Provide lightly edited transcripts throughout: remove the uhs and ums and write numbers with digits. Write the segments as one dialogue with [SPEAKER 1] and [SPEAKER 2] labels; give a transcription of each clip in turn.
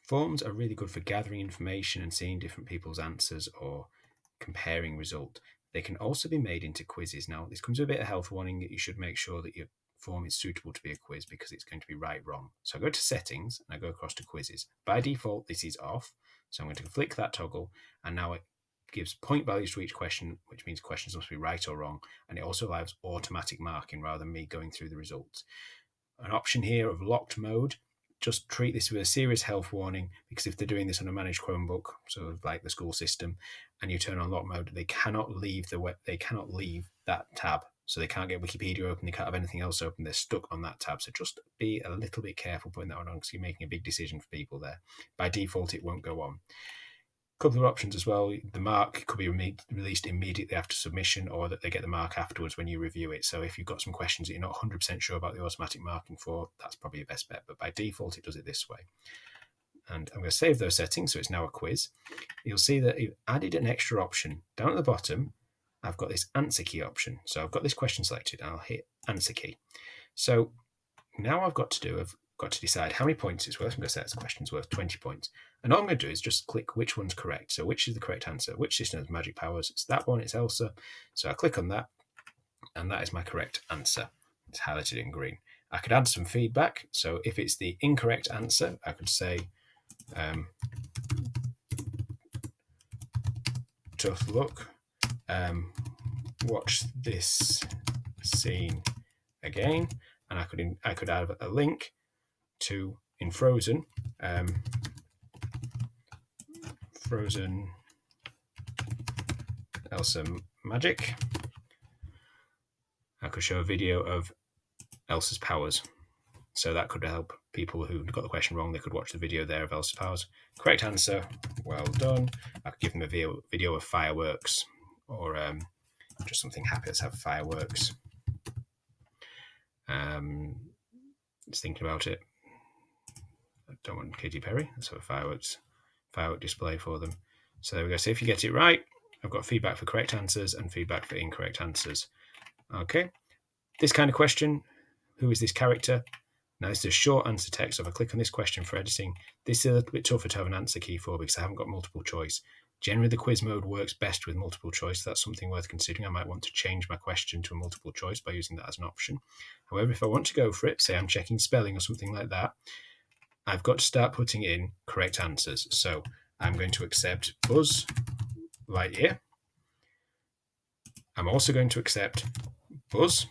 [SPEAKER 1] Forms are really good for gathering information and seeing different people's answers or comparing result. They can also be made into quizzes. Now, this comes with a bit of health warning that you should make sure that your form is suitable to be a quiz because it's going to be right, wrong. So I go to settings and I go across to quizzes. By default, this is off. So I'm going to flick that toggle, and now it gives point values to each question, which means questions must be right or wrong. And it also allows automatic marking rather than me going through the results. An option here of locked mode, just treat this with a serious health warning, because if they're doing this on a managed Chromebook, so like the school system, and you turn on lock mode, they cannot leave that tab. So they can't get Wikipedia open, they can't have anything else open, they're stuck on that tab. So just be a little bit careful putting that on because you're making a big decision for people there. By default, it won't go on. Couple of options as well. The mark could be released immediately after submission, or that they get the mark afterwards when you review it. So if you've got some questions that you're not 100% sure about the automatic marking for, that's probably your best bet. But by default, it does it this way. And I'm going to save those settings, so it's now a quiz. You'll see that I've added an extra option. Down at the bottom, I've got this answer key option. So I've got this question selected, and I'll hit answer key. So now I've got to decide how many points it's worth. I'm going to say this question's worth 20 points. And all I'm going to do is just click which one's correct. So which is the correct answer? Which system has magic powers? It's that one, it's Elsa. So I click on that, and that is my correct answer. It's highlighted in green. I could add some feedback. So if it's the incorrect answer, I could say, tough luck. Watch this scene again. And I could add a link to, in Frozen, Frozen Elsa magic. I could show a video of Elsa's powers. So that could help people who got the question wrong. They could watch the video there of Elsa's powers. Correct answer, well done. I could give them a video of fireworks, or just something happy. Let's have fireworks. Just thinking about it. I don't want Katy Perry. Let's have a firework display for them. So there we go. So if you get it right, I've got feedback for correct answers and feedback for incorrect answers. Okay. This kind of question, who is this character? Now this is a short answer text. So if I click on this question for editing, this is a little bit tougher to have an answer key for because I haven't got multiple choice. Generally, the quiz mode works best with multiple choice. That's something worth considering. I might want to change my question to a multiple choice by using that as an option. However, if I want to go for it, say I'm checking spelling or something like that, I've got to start putting in correct answers. So I'm going to accept Buzz Lightyear. I'm also going to accept Buzz.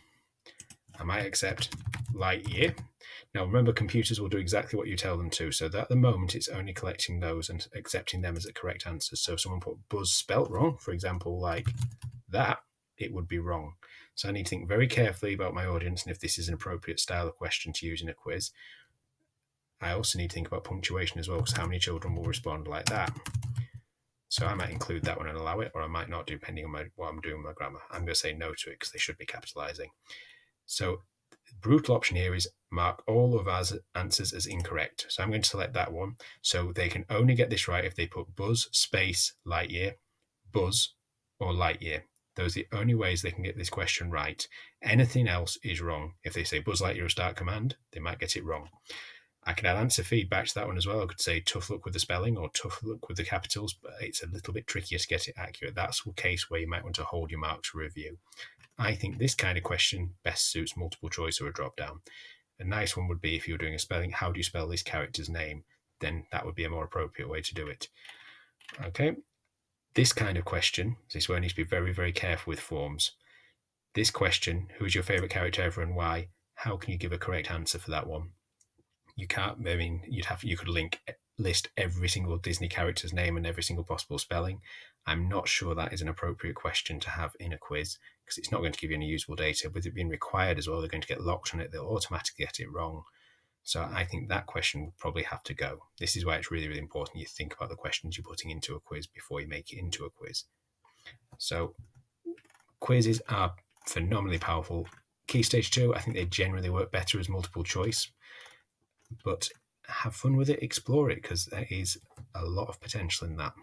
[SPEAKER 1] I might accept Lightyear. Now, remember, computers will do exactly what you tell them to. So that at the moment, it's only collecting those and accepting them as the correct answers. So if someone put Buzz spelt wrong, for example, like that, it would be wrong. So I need to think very carefully about my audience and if this is an appropriate style of question to use in a quiz. I also need to think about punctuation as well, because how many children will respond like that? So I might include that one and allow it, or I might not, depending on what I'm doing with my grammar. I'm going to say no to it because they should be capitalizing. So the brutal option here is mark all of our answers as incorrect. So I'm going to select that one. So they can only get this right if they put Buzz space Lightyear, Buzz, or Lightyear. Those are the only ways they can get this question right. Anything else is wrong. If they say Buzz Lightyear or start command, they might get it wrong. I can add answer feedback to that one as well. I could say tough luck with the spelling or tough luck with the capitals, but it's a little bit trickier to get it accurate. That's a case where you might want to hold your marks for review. I think this kind of question best suits multiple choice or a drop down. A nice one would be if you're doing a spelling, how do you spell this character's name? Then that would be a more appropriate way to do it. Okay. This kind of question, this is where you need to be very, very careful with forms. This question, who's your favorite character ever and why? How can you give a correct answer for that one? You can't, I mean, you could list every single Disney character's name and every single possible spelling. I'm not sure that is an appropriate question to have in a quiz because it's not going to give you any usable data. With it being required as well, they're going to get locked on it. They'll automatically get it wrong. So I think that question will probably have to go. This is why it's really, really important you think about the questions you're putting into a quiz before you make it into a quiz. So quizzes are phenomenally powerful. Key Stage 2, I think they generally work better as multiple choice. But have fun with it, explore it, because there is a lot of potential in that.